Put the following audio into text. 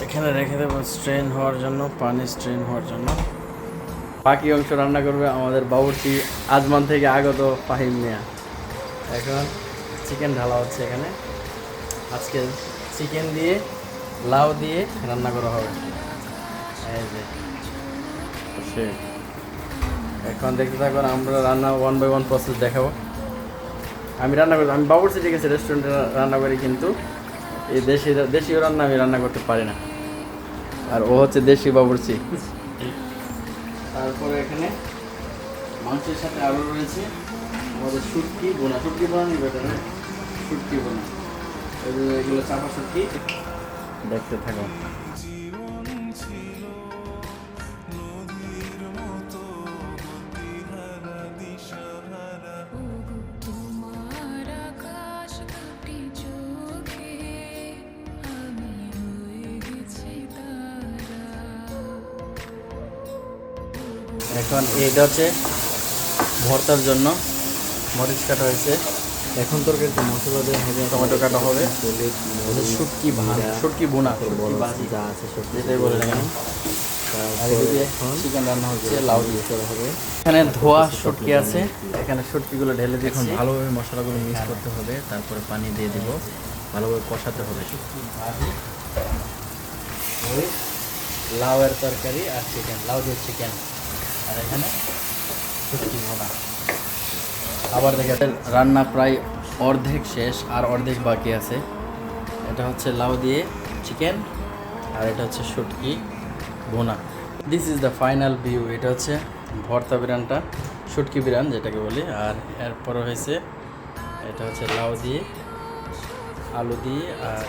এখানে রেখে দেবো স্ট্রেন হওয়ার জন্য, পানি স্ট্রেন হওয়ার জন্য। বাকি অংশ রান্না করবে আমাদের বাবুর্চি আজমান থেকে আগত ফাহিম মিয়া। এখন চিকেন ঢালা হচ্ছে এখানে। আজকে চিকেন দিয়ে লাউ দিয়ে রান্না করা হবে। এই যে সে এখন দেখতে থাকুন, আমরা রান্না 1 বাই 1 প্রসেস দেখাবো। আমি রান্না করি, আমি বাবুর্চি ঠিক আছে রেস্টুরেন্টে রান্না করি, কিন্তু এই দেশীয় রান্না আমি রান্না করতে পারি না। আর ও হচ্ছে দেশি বাবুর্চি। তারপরে এখানে মাংসের সাথে আরও রয়েছে আমাদের শুটকি বোনা নিবে এটা, শুটকি বোনা। এগুলো চাপা শুটকি। দেখতে থাকো। এখন এইটা হচ্ছে ভর্তার জন্য মরিচ কাটা হয়েছে। এখন তরকারিতে মশলা দেওয়া হবে, টমেটো কাটা হবে, শুটকি বোনা যা আছে সব যেটাই বলে না কেন। আর এদিকে চিকেন রান্না হচ্ছে লাউ দিয়ে করা হবে। এখানে ধোয়া শুটকি আছে, এখানে শুটকিগুলো ঢেলে এখন দিচ্ছি। ভালোভাবে মশলাগুলো মিক্স করতে হবে, তারপরে পানি দিয়ে দেব, ভালোভাবে কষাতে হবে। লাউয়ের তরকারি আর চিকেন, লাউ দিয়ে চিকেন, আর এখানে শুটকি বোনা। আবার দেখেন রান্না প্রায় অর্ধেক শেষ, আর অর্ধেক বাকি আছে। এটা হচ্ছে লাউ দিয়ে চিকেন, আর এটা হচ্ছে শুটকি বোনা। This is the final view. এটা হচ্ছে ভর্তা বিরানটা, শুটকি বিরান যেটাকে বলি। আর এরপরে হয়েছে এটা হচ্ছে লাউ দিয়ে, আলু দিয়ে, আর